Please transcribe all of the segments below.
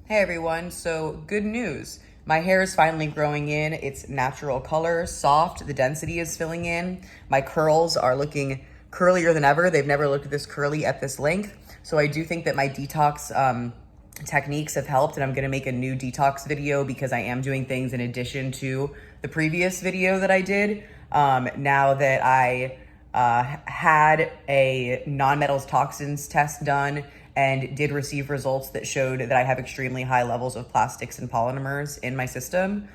Hey everyone, so good news. My hair is finally growing in. It's natural color, soft, the density is filling in. My curls are looking curlier than ever. They've never looked this curly at this length. So I do think that my detox techniques have helped, and I'm gonna make a new detox video because I am doing things in addition to the previous video that I did. Now that I had a non-metals toxins test done and did receive results that showed that I have extremely high levels of plastics and polymers in my system.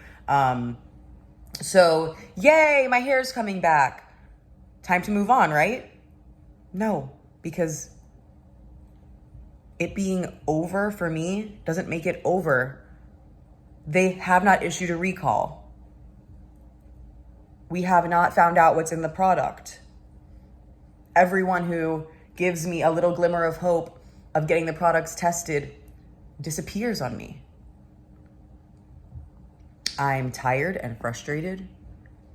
So yay, my hair is coming back. Time to move on, right? No, because it being over for me doesn't make it over. They have not issued a recall. We have not found out what's in the product. Everyone who gives me a little glimmer of hope of getting the products tested disappears on me. I'm tired and frustrated,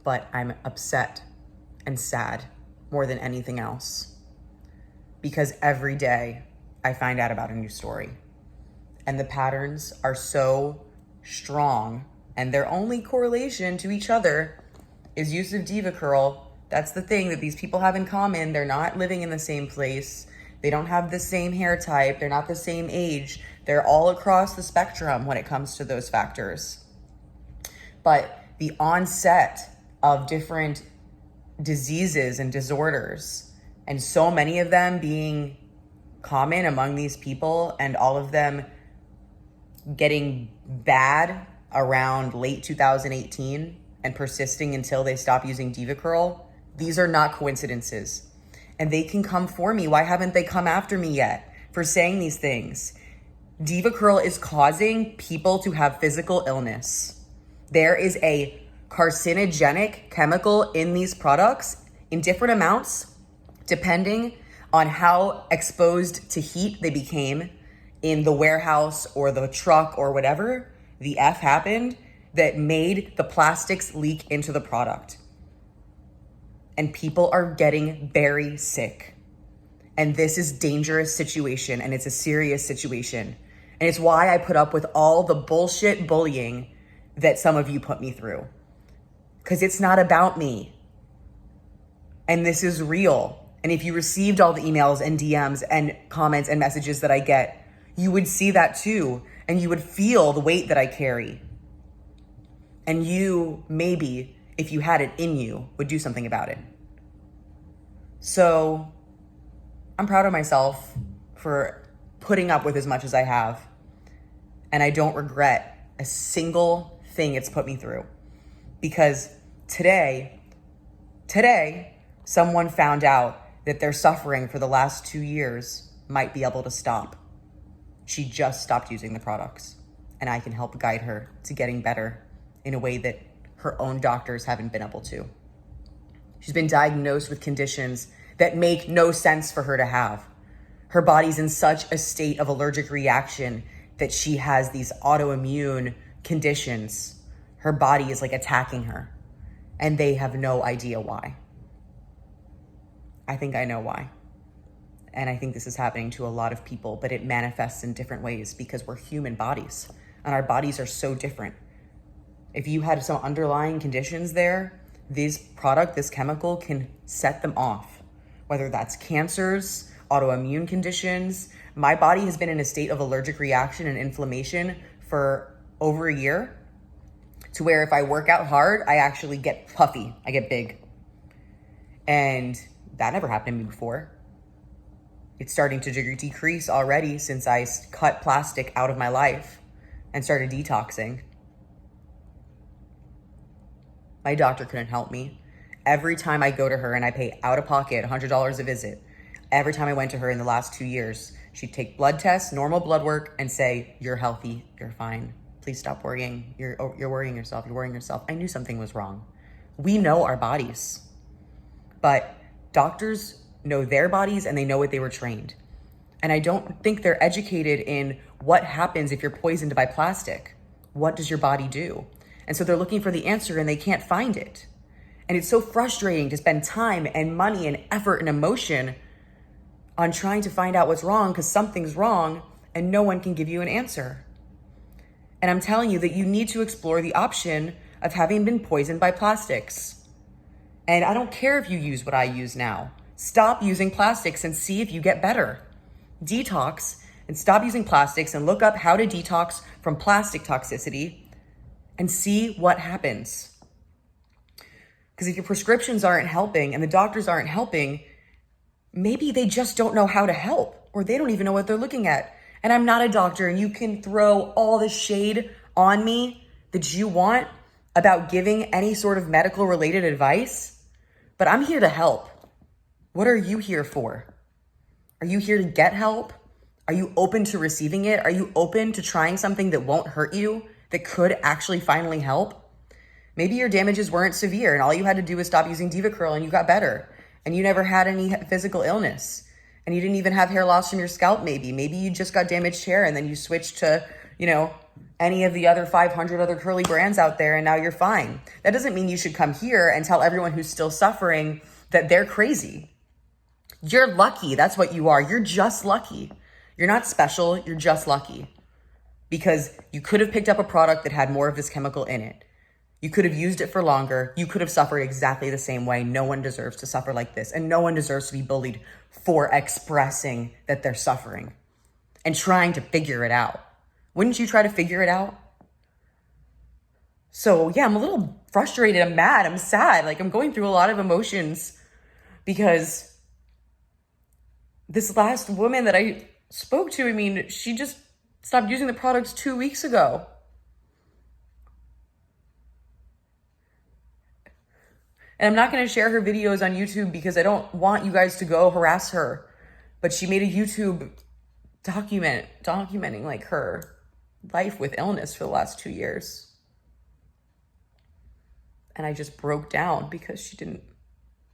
but I'm upset and sad more than anything else, because every day I find out about a new story, and the patterns are so strong, and their only correlation to each other is use of DevaCurl. That's the thing that these people have in common. They're not living in the same place. They don't have the same hair type. They're not the same age. They're all across the spectrum when it comes to those factors. But the onset of different diseases and disorders, and so many of them being common among these people, and all of them getting bad around late 2018 and persisting until they stop using DevaCurl, these are not coincidences. And they can come for me. Why haven't they come after me yet for saying these things? DevaCurl is causing people to have physical illness. There is a carcinogenic chemical in these products in different amounts, depending on how exposed to heat they became in the warehouse or the truck or whatever the F happened that made the plastics leak into the product. And people are getting very sick. And this is a dangerous situation, and it's a serious situation. And it's why I put up with all the bullshit bullying that some of you put me through. Because it's not about me. And this is real. And if you received all the emails and DMs and comments and messages that I get, you would see that too. And you would feel the weight that I carry. And you, maybe, if you had it in you, would do something about it. So I'm proud of myself for putting up with as much as I have. And I don't regret a single thing it's put me through. Because today, someone found out that their suffering for the last 2 years might be able to stop. She just stopped using the products. And I can help guide her to getting better in a way that her own doctors haven't been able to. She's been diagnosed with conditions that make no sense for her to have. Her body's in such a state of allergic reaction that she has these autoimmune conditions. Her body is like attacking her, and they have no idea why. I think I know why. And I think this is happening to a lot of people, but it manifests in different ways because we're human bodies, and our bodies are so different. If you had some underlying conditions there, this chemical can set them off, whether that's cancers, autoimmune conditions. My body has been in a state of allergic reaction and inflammation for over a year, to where if I work out hard, I actually get puffy, I get big. And that never happened to me before. It's starting to decrease already since I cut plastic out of my life and started detoxing. My doctor couldn't help me. Every time I go to her and I pay out of pocket $100 a visit, every time I went to her in the last 2 years, she'd take blood tests, normal blood work, and say, "You're healthy, you're fine. Please stop worrying. You're worrying yourself, you're worrying yourself." I knew something was wrong. We know our bodies, but doctors know their bodies and they know what they were trained. And I don't think they're educated in what happens if you're poisoned by plastic. What does your body do? And so they're looking for the answer and they can't find it. And it's so frustrating to spend time and money and effort and emotion on trying to find out what's wrong because something's wrong and no one can give you an answer. And I'm telling you that you need to explore the option of having been poisoned by plastics. And I don't care if you use what I use now. Stop using plastics and see if you get better. Detox and stop using plastics and look up how to detox from plastic toxicity and see what happens. Because if your prescriptions aren't helping and the doctors aren't helping, maybe they just don't know how to help, or they don't even know what they're looking at. And I'm not a doctor, and you can throw all the shade on me that you want about giving any sort of medical related advice, but I'm here to help. What are you here for? Are you here to get help? Are you open to receiving it? Are you open to trying something that won't hurt you, that could actually finally help? Maybe your damages weren't severe and all you had to do was stop using DevaCurl and you got better and you never had any physical illness and you didn't even have hair loss from your scalp maybe. Maybe you just got damaged hair and then you switched to, any of the other 500 other curly brands out there and now you're fine. That doesn't mean you should come here and tell everyone who's still suffering that they're crazy. You're lucky. That's what you are. You're just lucky. You're not special. You're just lucky because you could have picked up a product that had more of this chemical in it. You could have used it for longer. You could have suffered exactly the same way. No one deserves to suffer like this. And no one deserves to be bullied for expressing that they're suffering and trying to figure it out. Wouldn't you try to figure it out? So yeah, I'm a little frustrated. I'm mad. I'm sad. I'm going through a lot of emotions because this last woman that I spoke to, she just stopped using the products 2 weeks ago. And I'm not going to share her videos on YouTube because I don't want you guys to go harass her. But she made a YouTube documenting her life with illness for the last 2 years. And I just broke down because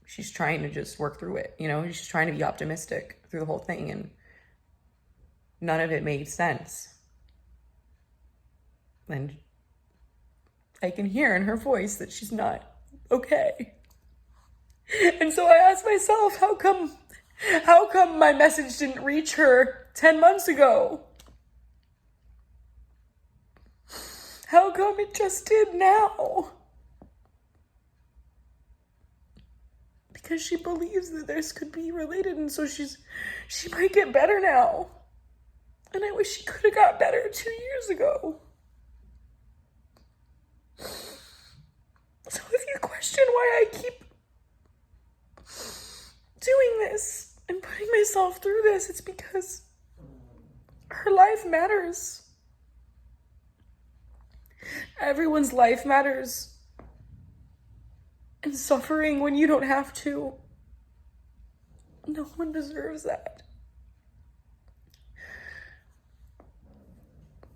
she's trying to just work through it. She's trying to be optimistic through the whole thing. And none of it made sense. And I can hear in her voice that she's not okay. And so I asked myself, how come my message didn't reach her 10 months ago? How come it just did now? Because she believes that this could be related, and so she might get better now. And I wish she could have got better 2 years ago. So if you question why I keep doing this and putting myself through this, it's because her life matters. Everyone's life matters. And suffering when you don't have to, no one deserves that.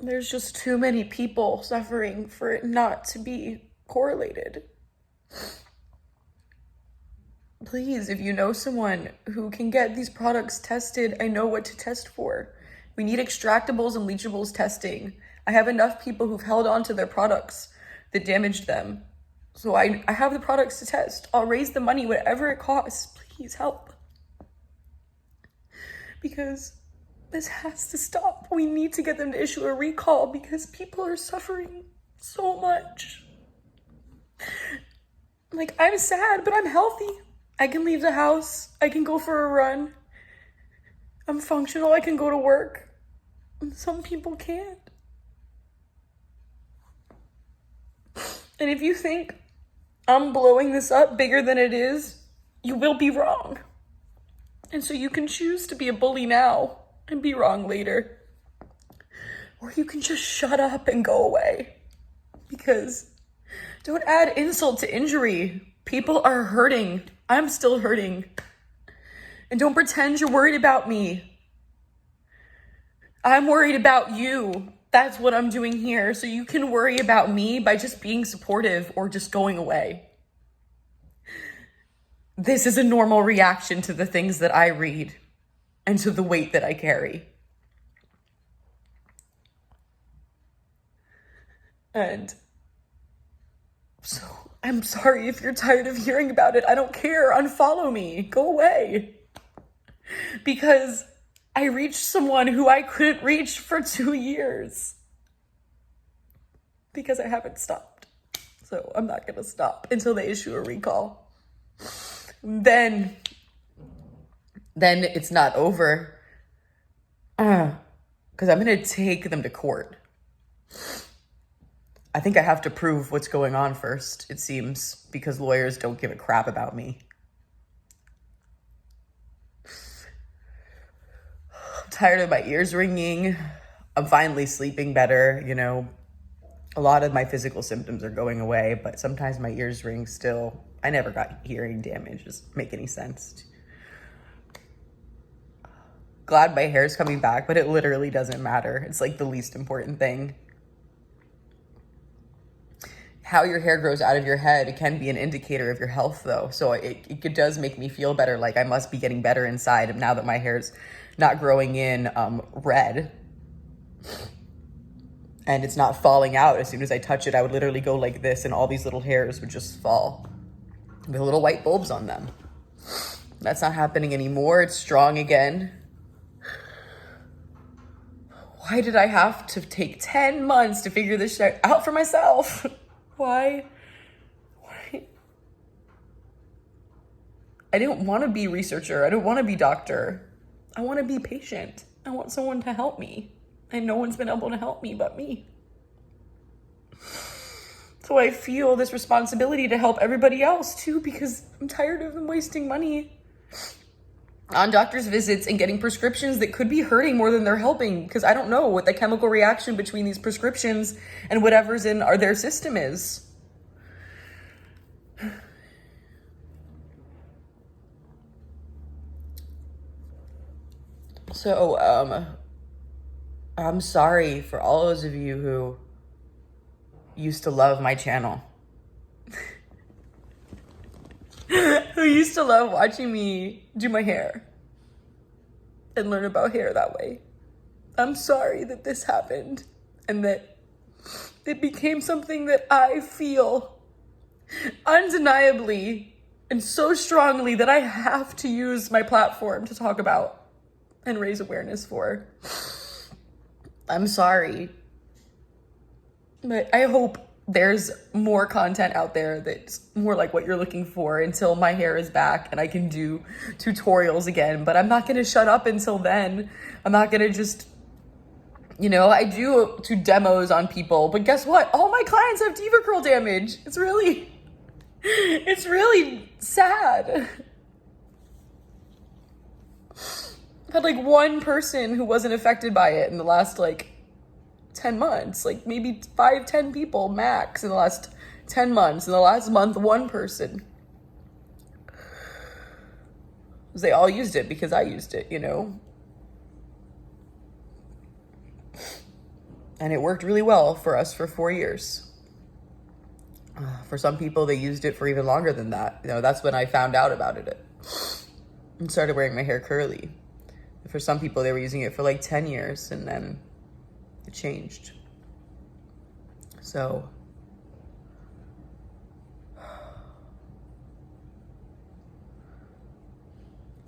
There's just too many people suffering for it not to be correlated. Please, if you know someone who can get these products tested, I know what to test for. We need extractables and leachables testing. I have enough people who've held on to their products that damaged them. So I have the products to test. I'll raise the money, whatever it costs. Please help. Because this has to stop. We need to get them to issue a recall because people are suffering so much. I'm sad, but I'm healthy. I can leave the house. I can go for a run. I'm functional. I can go to work. And some people can't. And if you think I'm blowing this up bigger than it is, you will be wrong. And so you can choose to be a bully now and be wrong later. Or you can just shut up and go away. Because don't add insult to injury. People are hurting. I'm still hurting. And don't pretend you're worried about me. I'm worried about you. That's what I'm doing here. So you can worry about me by just being supportive or just going away. This is a normal reaction to the things that I read and to the weight that I carry. And so I'm sorry if you're tired of hearing about it. I don't care. Unfollow me. Go away. Because I reached someone who I couldn't reach for 2 years. because I haven't stopped. So I'm not gonna stop until they issue a recall. Then it's not over. Because I'm gonna take them to court. I think I have to prove what's going on first, it seems, because lawyers don't give a crap about me. I'm tired of my ears ringing. I'm finally sleeping better, you know. A lot of my physical symptoms are going away, but sometimes my ears ring still. I never got hearing damage. Doesn't make any sense. Glad my hair is coming back, but it literally doesn't matter. It's like the least important thing. How your hair grows out of your head can be an indicator of your health, though. So it does make me feel better, like I must be getting better inside now that my hair's not growing in red. And it's not falling out. As soon as I touch it, I would literally go like this and all these little hairs would just fall with little white bulbs on them. That's not happening anymore. It's strong again. Why did I have to take 10 months to figure this shit out for myself? Why? I didn't want to be researcher. I don't want to be doctor. I want to be patient. I want someone to help me. And no one's been able to help me but me. So I feel this responsibility to help everybody else too, because I'm tired of them wasting money on doctor's visits and getting prescriptions that could be hurting more than they're helping, because I don't know what the chemical reaction between these prescriptions and whatever's in their system is. So, I'm sorry for all those of you who used to love my channel. Who used to love watching me do my hair and learn about hair that way. I'm sorry that this happened and that it became something that I feel undeniably and so strongly that I have to use my platform to talk about and raise awareness for. I'm sorry. But I hope there's more content out there that's more like what you're looking for until my hair is back and I can do tutorials again. But I'm not going to shut up until then. I'm not going to just, you know, I do demos on people. But guess what? All my clients have DevaCurl damage. It's really sad. I've had like one person who wasn't affected by it in the last 10 months, like maybe 5-10 people max in the last 10 months. In the last month, one person. They all used it because I used it, you know? And it worked really well for us for 4 years. For some people, they used it for even longer than that. You know, that's when I found out about it and started wearing my hair curly. For some people, they were using it for like 10 years and then it changed. So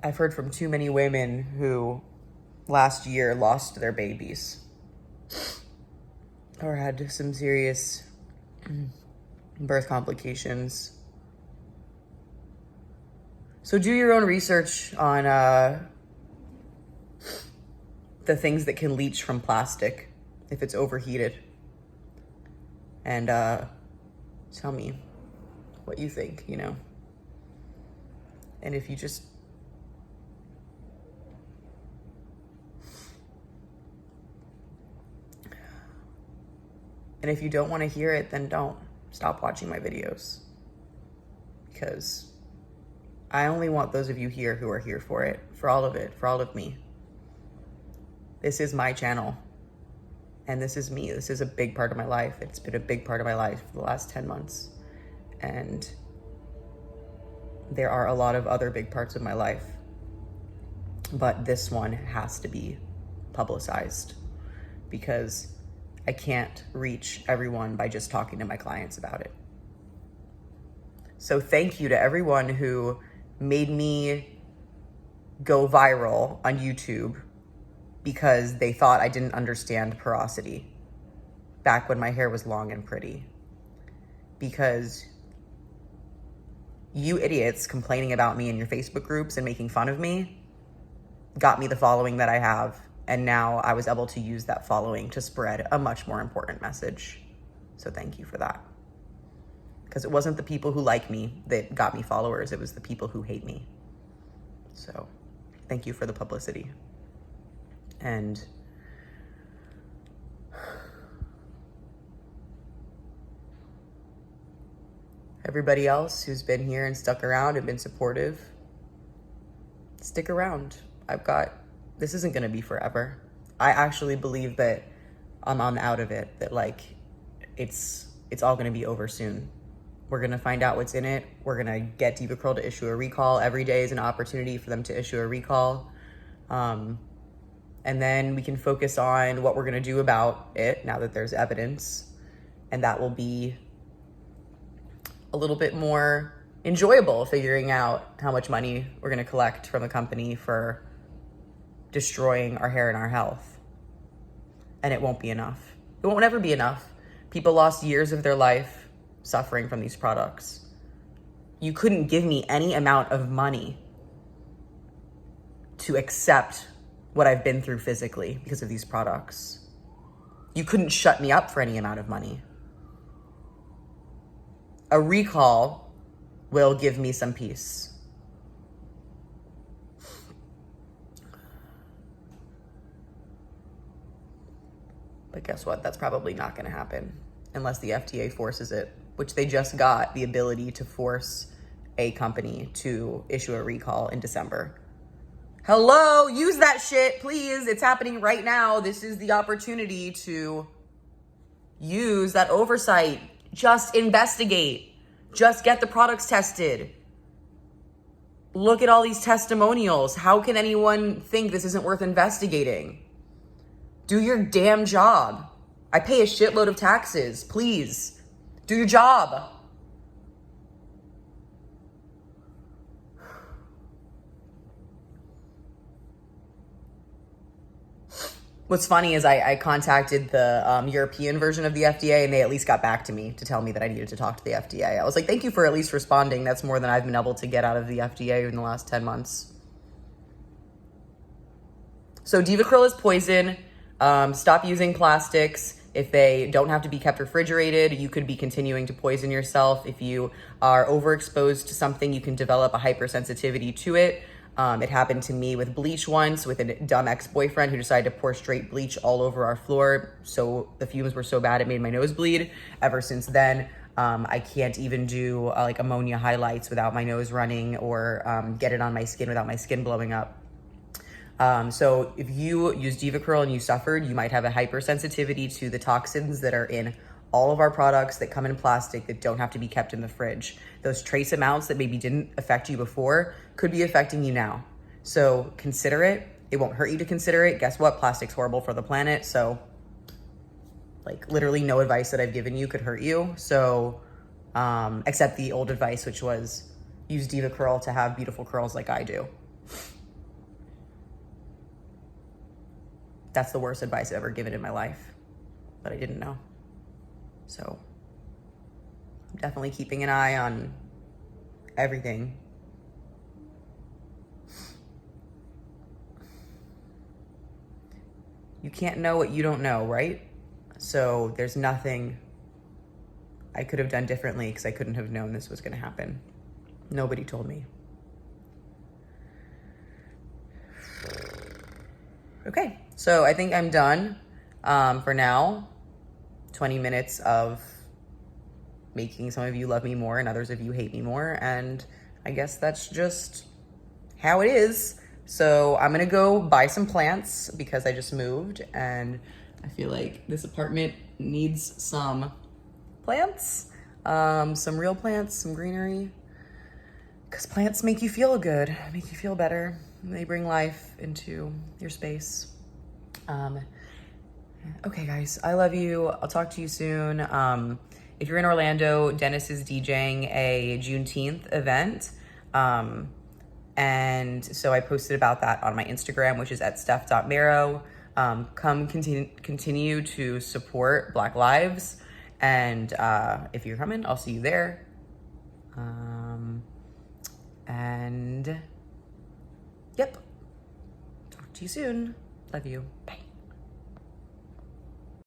I've heard from too many women who last year lost their babies or had some serious birth complications. So do your own research on the things that can leach from plastic if it's overheated. And tell me what you think, you know. And if you just and if you don't want to hear it, then don't. Stop watching my videos. Because I only want those of you here who are here for it, for all of it, for all of me. This is my channel. And this is me. This is a big part of my life. It's been a big part of my life for the last 10 months. And there are a lot of other big parts of my life. But this one has to be publicized because I can't reach everyone by just talking to my clients about it. So thank you to everyone who made me go viral on YouTube because they thought I didn't understand porosity back when my hair was long and pretty. Because you idiots complaining about me in your Facebook groups and making fun of me got me the following that I have. And now I was able to use that following to spread a much more important message. So thank you for that. Because it wasn't the people who like me that got me followers. It was the people who hate me. So thank you for the publicity. And everybody else who's been here and stuck around and been supportive, stick around. This isn't gonna be forever. I actually believe that I'm on out of it, that like, it's all gonna be over soon. We're gonna find out what's in it. We're gonna get DevaCurl to issue a recall. Every day is an opportunity for them to issue a recall. And then we can focus on what we're gonna do about it now that there's evidence. And that will be a little bit more enjoyable, figuring out how much money we're gonna collect from the company for destroying our hair and our health. And it won't be enough. It won't ever be enough. People lost years of their life suffering from these products. You couldn't give me any amount of money to accept what I've been through physically because of these products. You couldn't shut me up for any amount of money. A recall will give me some peace. But guess what? That's probably not going to happen unless the FDA forces it, which they just got the ability to force a company to issue a recall in December. Hello, use that shit, please. It's happening right now. This is the opportunity to use that oversight. Just investigate. Just get the products tested. Look at all these testimonials. How can anyone think this isn't worth investigating? Do your damn job. I pay a shitload of taxes. Please, do your job. What's funny is I contacted the European version of the FDA, and they at least got back to me to tell me that I needed to talk to the FDA. I was like, thank you for at least responding. That's more than I've been able to get out of the FDA in the last 10 months. So DevaCurl is poison. Stop using plastics. If they don't have to be kept refrigerated, you could be continuing to poison yourself. If you are overexposed to something, you can develop a hypersensitivity to it. It happened to me with bleach once with a dumb ex-boyfriend who decided to pour straight bleach all over our floor. So the fumes were so bad it made my nose bleed. Ever since then, I can't even do like ammonia highlights without my nose running or get it on my skin without my skin blowing up. So if you use DevaCurl and you suffered, you might have a hypersensitivity to the toxins that are in all of our products that come in plastic that don't have to be kept in the fridge. Those trace amounts that maybe didn't affect you before could be affecting you now. So consider it. It won't hurt you to consider it. Guess what? Plastic's horrible for the planet. So like literally no advice that I've given you could hurt you. So, except the old advice, which was use DevaCurl to have beautiful curls like I do. That's the worst advice I've ever given in my life, but I didn't know. So I'm definitely keeping an eye on everything. You can't know what you don't know, right? So there's nothing I could have done differently because I couldn't have known this was going to happen. Nobody told me. Okay, so I think I'm done for now. 20 minutes of making some of you love me more and others of you hate me more. And I guess that's just how it is. So I'm gonna go buy some plants because I just moved and I feel like this apartment needs some plants, some real plants, some greenery. Because plants make you feel good, make you feel better. They bring life into your space. Okay, guys, I love you. I'll talk to you soon. If you're in Orlando, Dennis is DJing a Juneteenth event. And so I posted about that on my Instagram, which is at steph.marrow. Come continue to support Black Lives. And if you're coming, I'll see you there. And yep. Talk to you soon. Love you. Bye.